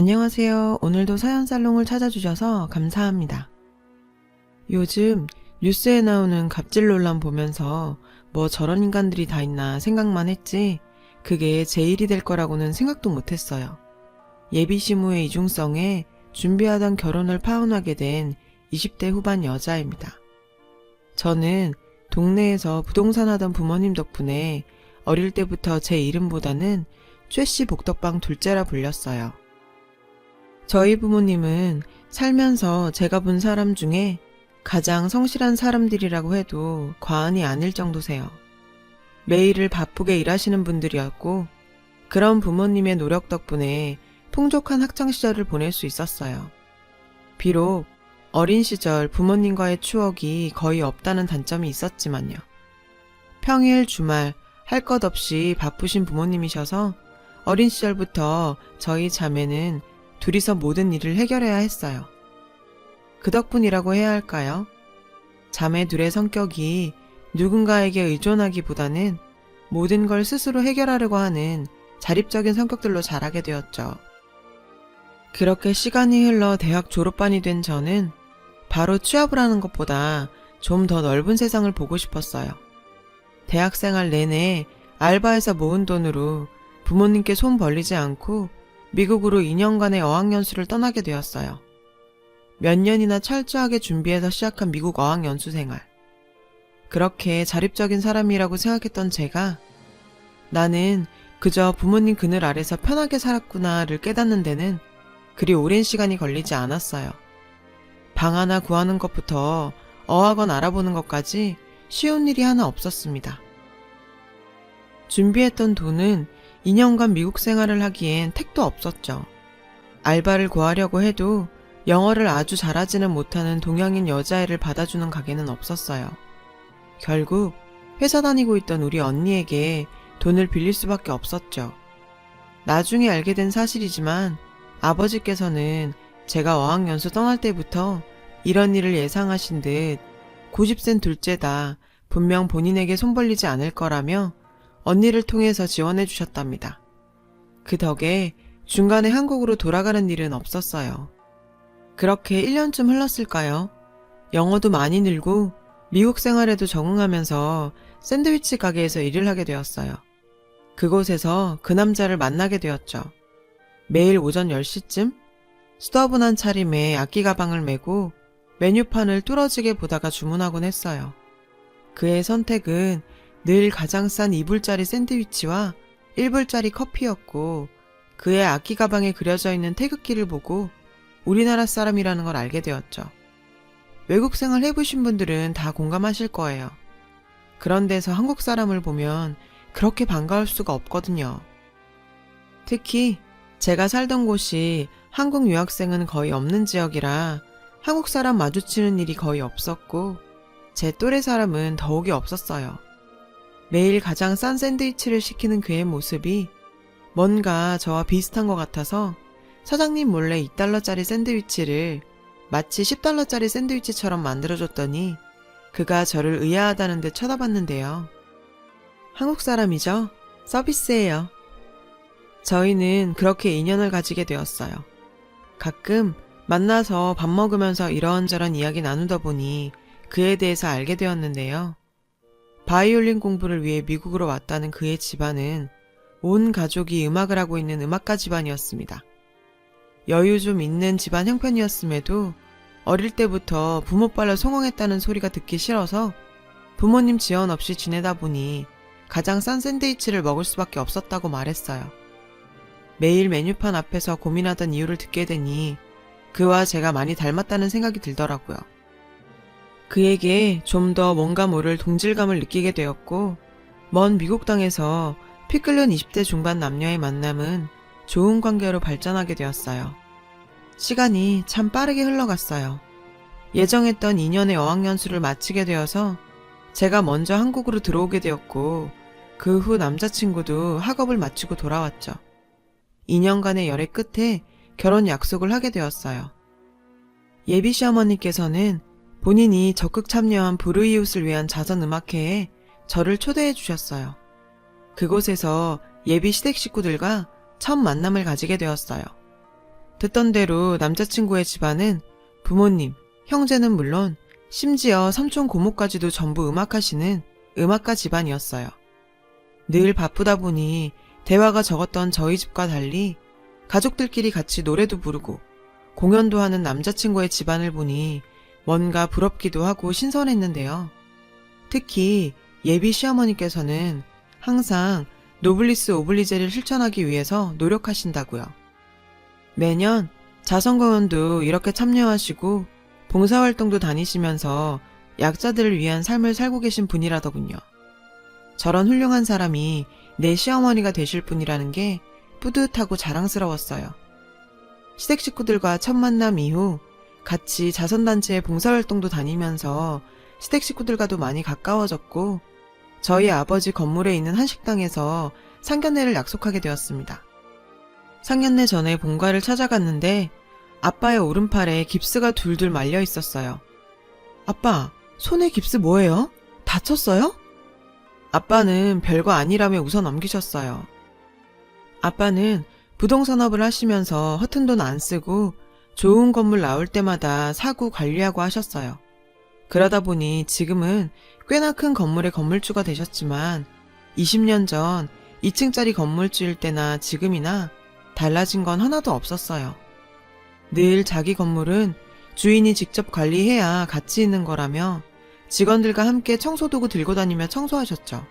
안녕하세요. 오늘도 서연살롱을 찾아주셔서 감사합니다. 요즘 뉴스에 나오는 갑질 논란 보면서 뭐 저런 인간들이 다 있나 생각만 했지 그게 제 일이 될 거라고는 생각도 못했어요. 예비시무의 이중성에 준비하던 결혼을 파혼하게 된 20대 후반 여자입니다. 저는 동네에서 부동산 하던 부모님 덕분에 어릴 때부터 제 이름보다는 최씨 복덕방 둘째라 불렸어요. 저희 부모님은 살면서 제가 본 사람 중에 가장 성실한 사람들이라고 해도 과언이 아닐 정도세요. 매일을 바쁘게 일하시는 분들이었고 그런 부모님의 노력 덕분에 풍족한 학창시절을 보낼 수 있었어요. 비록 어린 시절 부모님과의 추억이 거의 없다는 단점이 있었지만요. 평일 주말 할 것 없이 바쁘신 부모님이셔서 어린 시절부터 저희 자매는 둘이서 모든 일을 해결해야 했어요. 그 덕분이라고 해야 할까요? 자매 둘의 성격이 누군가에게 의존하기보다는 모든 걸 스스로 해결하려고 하는 자립적인 성격들로 자라게 되었죠. 그렇게 시간이 흘러 대학 졸업반이 된 저는 바로 취업을 하는 것보다 좀 더 넓은 세상을 보고 싶었어요. 대학생활 내내 알바해서 모은 돈으로 부모님께 손 벌리지 않고 미국으로 2년간의 어학연수를 떠나게 되었어요. 몇 년이나 철저하게 준비해서 시작한 미국 어학연수 생활. 그렇게 자립적인 사람이라고 생각했던 제가 나는 그저 부모님 그늘 아래서 편하게 살았구나를 깨닫는 데는 그리 오랜 시간이 걸리지 않았어요. 방 하나 구하는 것부터 어학원 알아보는 것까지 쉬운 일이 하나 없었습니다. 준비했던 돈은 2년간 미국 생활을 하기엔 택도 없었죠. 알바를 구하려고 해도 영어를 아주 잘하지는 못하는 동양인 여자애를 받아주는 가게는 없었어요. 결국 회사 다니고 있던 우리 언니에게 돈을 빌릴 수밖에 없었죠. 나중에 알게 된 사실이지만 아버지께서는 제가 어학연수 떠날 때부터 이런 일을 예상하신 듯 고집센 둘째다 분명 본인에게 손 벌리지 않을 거라며 언니를 통해서 지원해 주셨답니다. 그 덕에 중간에 한국으로 돌아가는 일은 없었어요. 그렇게 1년쯤 흘렀을까요? 영어도 많이 늘고 미국 생활에도 적응하면서 샌드위치 가게에서 일을 하게 되었어요. 그곳에서 그 남자를 만나게 되었죠. 매일 오전 10시쯤 수더분한 차림에 악기 가방을 메고 메뉴판을 뚫어지게 보다가 주문하곤 했어요. 그의 선택은 늘 가장 싼 2불짜리 샌드위치와 1불짜리 커피였고 그의 악기 가방에 그려져 있는 태극기를 보고 우리나라 사람이라는 걸 알게 되었죠. 외국 생활 해보신 분들은 다 공감하실 거예요. 그런 데서 한국 사람을 보면 그렇게 반가울 수가 없거든요. 특히 제가 살던 곳이 한국 유학생은 거의 없는 지역이라 한국 사람 마주치는 일이 거의 없었고 제 또래 사람은 더욱이 없었어요. 매일 가장 싼 샌드위치를 시키는 그의 모습이 뭔가 저와 비슷한 것 같아서 사장님 몰래 2달러짜리 샌드위치를 마치 10달러짜리 샌드위치처럼 만들어줬더니 그가 저를 의아하다는 듯 쳐다봤는데요. 한국 사람이죠? 서비스예요. 저희는 그렇게 인연을 가지게 되었어요. 가끔 만나서 밥 먹으면서 이런저런 이야기 나누다 보니 그에 대해서 알게 되었는데요. 바이올린 공부를 위해 미국으로 왔다는 그의 집안은 온 가족이 음악을 하고 있는 음악가 집안이었습니다. 여유 좀 있는 집안 형편이었음에도 어릴 때부터 부모빨로 성공했다는 소리가 듣기 싫어서 부모님 지원 없이 지내다 보니 가장 싼 샌드위치를 먹을 수밖에 없었다고 말했어요. 매일 메뉴판 앞에서 고민하던 이유를 듣게 되니 그와 제가 많이 닮았다는 생각이 들더라고요. 그에게 좀 더 뭔가 모를 동질감을 느끼게 되었고 먼 미국 땅에서 피 끓는 20대 중반 남녀의 만남은 좋은 관계로 발전하게 되었어요. 시간이 참 빠르게 흘러갔어요. 예정했던 2년의 어학연수를 마치게 되어서 제가 먼저 한국으로 들어오게 되었고 그 후 남자친구도 학업을 마치고 돌아왔죠. 2년간의 열애 끝에 결혼 약속을 하게 되었어요. 예비 시어머니께서는 본인이 적극 참여한 불우이웃을 위한 자선음악회에 저를 초대해 주셨어요. 그곳에서 예비 시댁 식구들과 첫 만남을 가지게 되었어요. 듣던 대로 남자친구의 집안은 부모님, 형제는 물론 심지어 삼촌 고모까지도 전부 음악하시는 음악가 집안이었어요. 늘 바쁘다 보니 대화가 적었던 저희 집과 달리 가족들끼리 같이 노래도 부르고 공연도 하는 남자친구의 집안을 보니 뭔가 부럽기도 하고 신선했는데요. 특히 예비 시어머니께서는 항상 노블리스 오블리제를 실천하기 위해서 노력하신다고요. 매년 자선공연도 이렇게 참여하시고 봉사활동도 다니시면서 약자들을 위한 삶을 살고 계신 분이라더군요. 저런 훌륭한 사람이 내 시어머니가 되실 분이라는 게 뿌듯하고 자랑스러웠어요. 시댁 식구들과 첫 만남 이후 같이 자선단체에 봉사활동도 다니면서 시댁 식구들과도 많이 가까워졌고 저희 아버지 건물에 있는 한식당에서 상견례를 약속하게 되었습니다. 상견례 전에 본가를 찾아갔는데 아빠의 오른팔에 깁스가 둘둘 말려 있었어요. 아빠, 손에 깁스 뭐예요? 다쳤어요? 아빠는 별거 아니라며 웃어 넘기셨어요. 아빠는 부동산업을 하시면서 허튼 돈 안 쓰고 좋은 건물 나올 때마다 사고 관리하고 하셨어요. 그러다 보니 지금은 꽤나 큰 건물의 건물주가 되셨지만 20년 전 2층짜리 건물주일 때나 지금이나 달라진 건 하나도 없었어요. 늘 자기 건물은 주인이 직접 관리해야 가치 있는 거라며 직원들과 함께 청소도구 들고 다니며 청소하셨죠.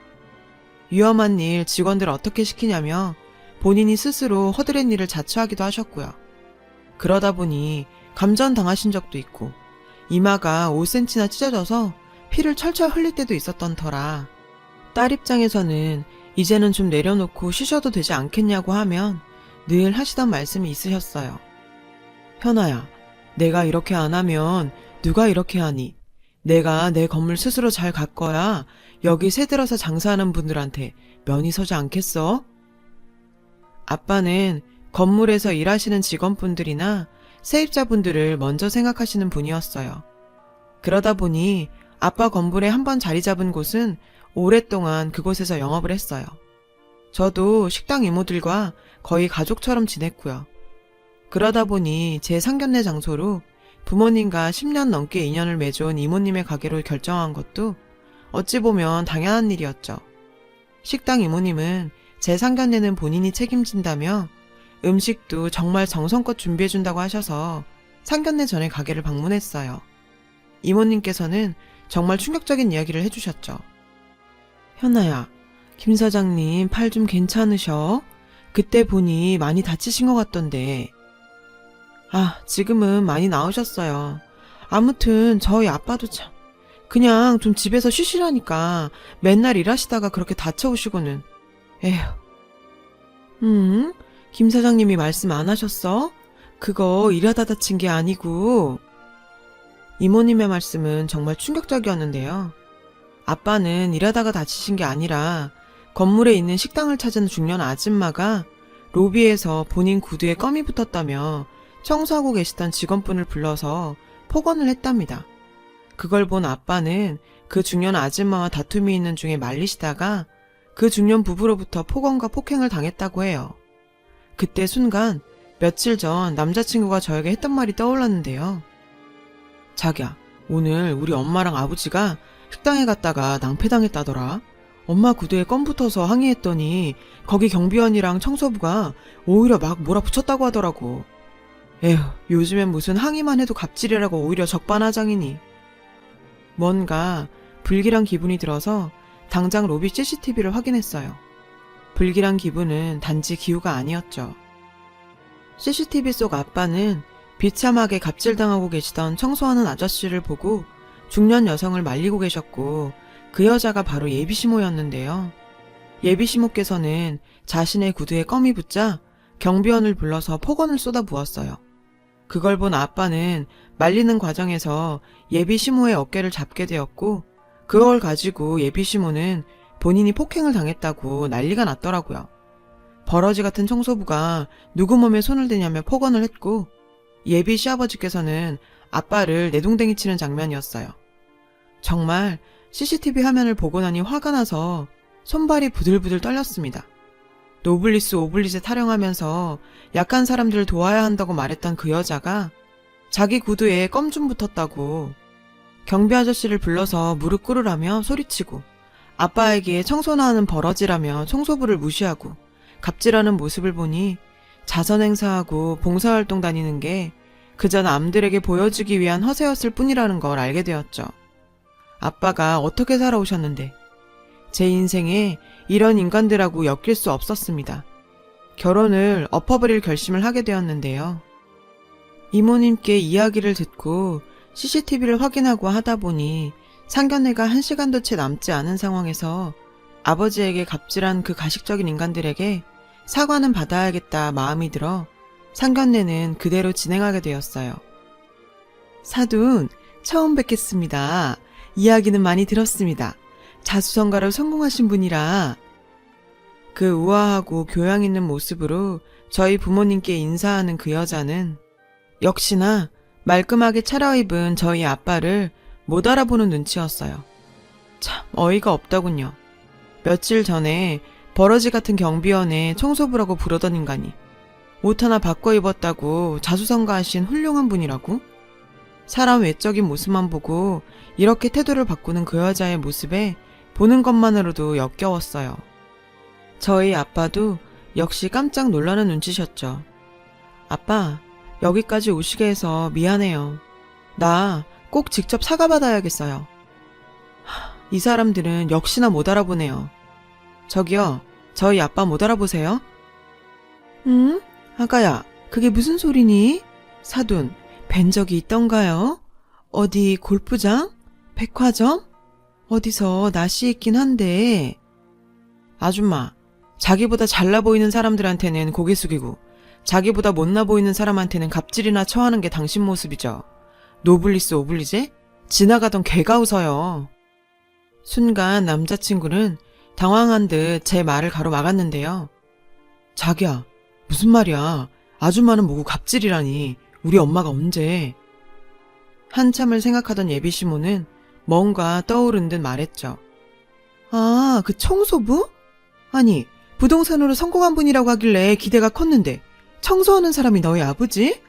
위험한 일 직원들 어떻게 시키냐며 본인이 스스로 허드렛 일을 자처하기도 하셨고요. 그러다 보니 감전당하신 적도 있고 이마가 5cm나 찢어져서 피를 철철 흘릴 때도 있었던 터라 딸 입장에서는 이제는 좀 내려놓고 쉬셔도 되지 않겠냐고 하면 늘 하시던 말씀이 있으셨어요. 현아야, 내가 이렇게 안 하면 누가 이렇게 하니? 내가 내 건물 스스로 잘 가꿔야 여기 새 들어서 장사하는 분들한테 면이 서지 않겠어? 아빠는 건물에서 일하시는 직원분들이나 세입자분들을 먼저 생각하시는 분이었어요. 그러다 보니 아빠 건물에 한번 자리 잡은 곳은 오랫동안 그곳에서 영업을 했어요. 저도 식당 이모들과 거의 가족처럼 지냈고요. 그러다 보니 제 상견례 장소로 부모님과 10년 넘게 인연을 맺어온 이모님의 가게로 결정한 것도 어찌 보면 당연한 일이었죠. 식당 이모님은 제 상견례는 본인이 책임진다며 음식도 정말 정성껏 준비해준다고 하셔서 상견례 전에 가게를 방문했어요. 이모님께서는 정말 충격적인 이야기를 해주셨죠. 현아야, 김 사장님 팔 좀 괜찮으셔? 그때 보니 많이 다치신 것 같던데. 아, 지금은 많이 나으셨어요. 아무튼 저희 아빠도 참 그냥 좀 집에서 쉬시라니까 맨날 일하시다가 그렇게 다쳐오시고는. 에휴. 김 사장님이 말씀 안 하셨어? 그거 일하다 다친 게 아니고. 이모님의 말씀은 정말 충격적이었는데요. 아빠는 일하다가 다치신 게 아니라 건물에 있는 식당을 찾은 중년 아줌마가 로비에서 본인 구두에 껌이 붙었다며 청소하고 계시던 직원분을 불러서 폭언을 했답니다. 그걸 본 아빠는 그 중년 아줌마와 다툼이 있는 중에 말리시다가 그 중년 부부로부터 폭언과 폭행을 당했다고 해요. 그때 순간 며칠 전 남자친구가 저에게 했던 말이 떠올랐는데요. 자기야, 오늘 우리 엄마랑 아버지가 식당에 갔다가 낭패당했다더라. 엄마 구두에 껌 붙어서 항의했더니 거기 경비원이랑 청소부가 오히려 막 몰아붙였다고 하더라고. 에휴, 요즘엔 무슨 항의만 해도 갑질이라고 오히려 적반하장이니. 뭔가 불길한 기분이 들어서 당장 로비 CCTV를 확인했어요. 불길한 기분은 단지 기우가 아니었죠. CCTV 속 아빠는 비참하게 갑질당하고 계시던 청소하는 아저씨를 보고 중년 여성을 말리고 계셨고 그 여자가 바로 예비시모였는데요. 예비시모께서는 자신의 구두에 껌이 붙자 경비원을 불러서 폭언을 쏟아부었어요. 그걸 본 아빠는 말리는 과정에서 예비시모의 어깨를 잡게 되었고 그걸 가지고 예비시모는 본인이 폭행을 당했다고 난리가 났더라고요. 버러지 같은 청소부가 누구 몸에 손을 대냐며 폭언을 했고 예비 시아버지께서는 아빠를 내동댕이 치는 장면이었어요. 정말 CCTV 화면을 보고 나니 화가 나서 손발이 부들부들 떨렸습니다. 노블리스 오블리제 타령하면서 약한 사람들을 도와야 한다고 말했던 그 여자가 자기 구두에 껌 좀 붙었다고 경비 아저씨를 불러서 무릎 꿇으라며 소리치고 아빠에게 청소나 하는 버러지라며 청소부를 무시하고 갑질하는 모습을 보니 자선행사하고 봉사활동 다니는 게 그저 남들에게 보여주기 위한 허세였을 뿐이라는 걸 알게 되었죠. 아빠가 어떻게 살아오셨는데 제 인생에 이런 인간들하고 엮일 수 없었습니다. 결혼을 엎어버릴 결심을 하게 되었는데요. 이모님께 이야기를 듣고 CCTV를 확인하고 하다 보니 상견례가 1시간도 채 남지 않은 상황에서 아버지에게 갑질한 그 가식적인 인간들에게 사과는 받아야겠다 마음이 들어 상견례는 그대로 진행하게 되었어요. 사돈, 처음 뵙겠습니다. 이야기는 많이 들었습니다. 자수성가로 성공하신 분이라. 그 우아하고 교양 있는 모습으로 저희 부모님께 인사하는 그 여자는 역시나 말끔하게 차려입은 저희 아빠를 못 알아보는 눈치였어요. 참 어이가 없더군요. 며칠 전에 버러지 같은 경비원에 청소부라고 부르던 인간이 옷 하나 바꿔 입었다고 자수성가하신 훌륭한 분이라고? 사람 외적인 모습만 보고 이렇게 태도를 바꾸는 그 여자의 모습에 보는 것만으로도 역겨웠어요. 저희 아빠도 역시 깜짝 놀라는 눈치셨죠. 아빠, 여기까지 오시게 해서 미안해요. 나 꼭 직접 사과받아야겠어요. 이 사람들은 역시나 못 알아보네요. 저기요, 저희 아빠 못 알아보세요? 응? 아가야, 그게 무슨 소리니? 사돈, 뵌 적이 있던가요? 어디 골프장? 백화점? 어디서 낯이 있긴 한데. 아줌마, 자기보다 잘나 보이는 사람들한테는 고개 숙이고 자기보다 못나 보이는 사람한테는 갑질이나 처하는 게 당신 모습이죠. 노블리스 오블리제? 지나가던 개가 웃어요. 순간 남자친구는 당황한 듯 제 말을 가로막았는데요. 자기야, 무슨 말이야. 아줌마는 뭐고 갑질이라니. 우리 엄마가 언제. 한참을 생각하던 예비시모는 뭔가 떠오른 듯 말했죠. 아, 그 청소부? 아니, 부동산으로 성공한 분이라고 하길래 기대가 컸는데 청소하는 사람이 너희 아버지?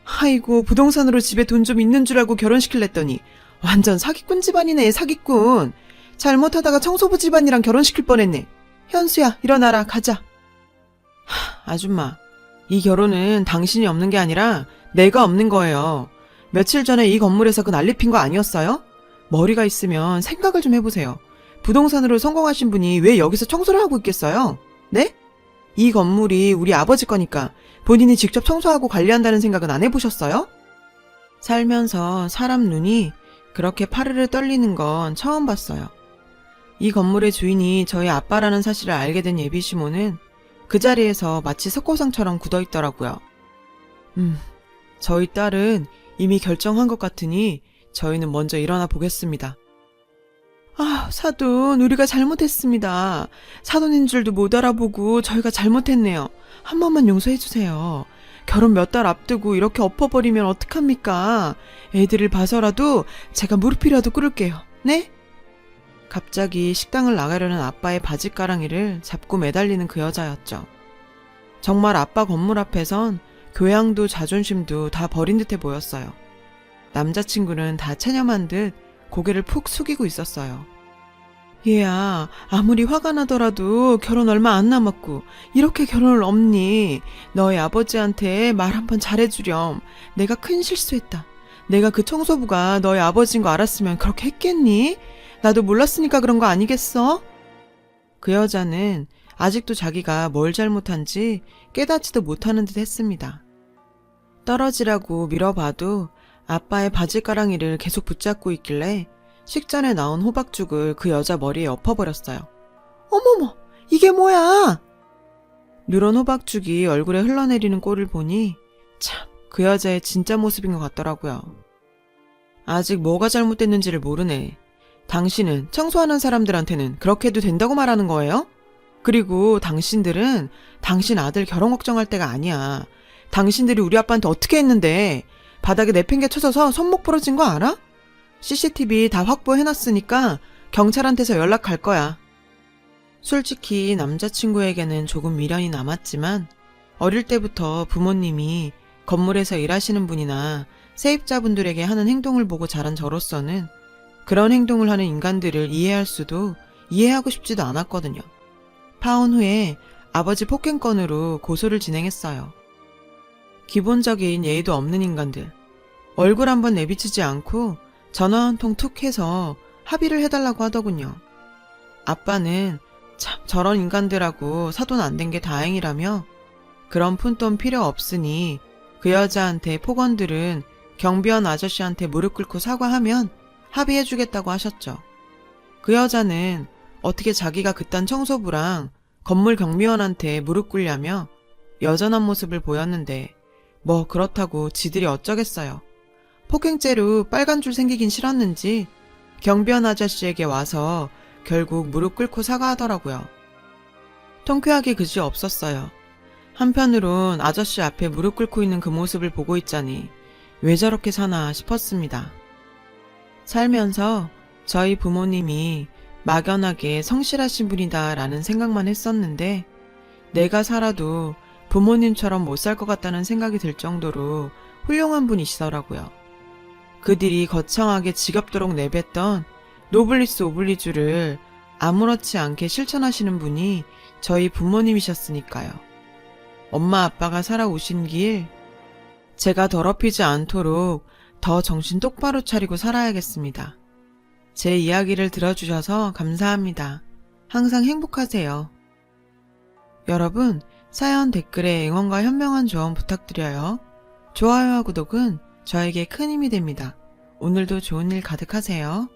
아이고, 부동산으로 집에 돈 좀 있는 줄 알고 결혼시킬랬더니 완전 사기꾼 집안이네, 사기꾼. 잘못하다가 청소부 집안이랑 결혼시킬 뻔했네. 현수야, 일어나라, 가자. 아줌마, 이 결혼은 당신이 없는 게 아니라 내가 없는 거예요. 며칠 전에 이 건물에서 그 난리 핀 거 아니었어요? 머리가 있으면 생각을 좀 해보세요. 부동산으로 성공하신 분이 왜 여기서 청소를 하고 있겠어요? 네? 이 건물이 우리 아버지 거니까 본인이 직접 청소하고 관리한다는 생각은 안 해보셨어요? 살면서 사람 눈이 그렇게 파르르 떨리는 건 처음 봤어요. 이 건물의 주인이 저희 아빠라는 사실을 알게 된 예비시모는 그 자리에서 마치 석고상처럼 굳어있더라고요. 저희 딸은 이미 결정한 것 같으니 저희는 먼저 일어나 보겠습니다. 아, 사돈, 우리가 잘못했습니다. 사돈인 줄도 못 알아보고 저희가 잘못했네요. 한 번만 용서해주세요. 결혼 몇 달 앞두고 이렇게 엎어버리면 어떡합니까? 애들을 봐서라도 제가 무릎이라도 꿇을게요. 네? 갑자기 식당을 나가려는 아빠의 바지가랑이를 잡고 매달리는 그 여자였죠. 정말 아빠 건물 앞에선 교양도 자존심도 다 버린 듯해 보였어요. 남자친구는 다 체념한 듯 고개를 푹 숙이고 있었어요. 얘야, 아무리 화가 나더라도 결혼 얼마 안 남았고 이렇게 결혼을 없니? 너희 아버지한테 말 한번 잘해주렴. 내가 큰 실수했다. 내가 그 청소부가 너희 아버지인 거 알았으면 그렇게 했겠니? 나도 몰랐으니까 그런 거 아니겠어? 그 여자는 아직도 자기가 뭘 잘못한지 깨닫지도 못하는 듯 했습니다. 떨어지라고 밀어봐도 아빠의 바지가랑이를 계속 붙잡고 있길래 식전에 나온 호박죽을 그 여자 머리에 엎어버렸어요. 어머머, 이게 뭐야? 누런 호박죽이 얼굴에 흘러내리는 꼴을 보니 참 그 여자의 진짜 모습인 것 같더라고요. 아직 뭐가 잘못됐는지를 모르네. 당신은 청소하는 사람들한테는 그렇게 해도 된다고 말하는 거예요? 그리고 당신들은 당신 아들 결혼 걱정할 때가 아니야. 당신들이 우리 아빠한테 어떻게 했는데 바닥에 내팽개 쳐져서 손목 부러진 거 알아? CCTV 다 확보해놨으니까 경찰한테서 연락 갈 거야. 솔직히 남자친구에게는 조금 미련이 남았지만 어릴 때부터 부모님이 건물에서 일하시는 분이나 세입자분들에게 하는 행동을 보고 자란 저로서는 그런 행동을 하는 인간들을 이해할 수도 이해하고 싶지도 않았거든요. 파혼 후에 아버지 폭행건으로 고소를 진행했어요. 기본적인 예의도 없는 인간들. 얼굴 한번 내비치지 않고 전화 한 통 툭 해서 합의를 해달라고 하더군요. 아빠는 참 저런 인간들하고 사돈 안 된 게 다행이라며 그런 푼돈 필요 없으니 그 여자한테 폭언들은 경비원 아저씨한테 무릎 꿇고 사과하면 합의해주겠다고 하셨죠. 그 여자는 어떻게 자기가 그딴 청소부랑 건물 경비원한테 무릎 꿇냐며 여전한 모습을 보였는데 뭐 그렇다고 지들이 어쩌겠어요. 폭행죄로 빨간 줄 생기긴 싫었는지 경비원 아저씨에게 와서 결국 무릎 꿇고 사과하더라고요. 통쾌하게 그지 없었어요. 한편으론 아저씨 앞에 무릎 꿇고 있는 그 모습을 보고 있자니 왜 저렇게 사나 싶었습니다. 살면서 저희 부모님이 막연하게 성실하신 분이다라는 생각만 했었는데 내가 살아도 부모님처럼 못 살 것 같다는 생각이 들 정도로 훌륭한 분이시더라고요. 그들이 거창하게 지겹도록 내뱉던 노블리스 오블리주를 아무렇지 않게 실천하시는 분이 저희 부모님이셨으니까요. 엄마 아빠가 살아오신 길 제가 더럽히지 않도록 더 정신 똑바로 차리고 살아야겠습니다. 제 이야기를 들어주셔서 감사합니다. 항상 행복하세요. 여러분, 사연 댓글에 응원과 현명한 조언 부탁드려요. 좋아요와 구독은 저에게 큰 힘이 됩니다. 오늘도 좋은 일 가득하세요.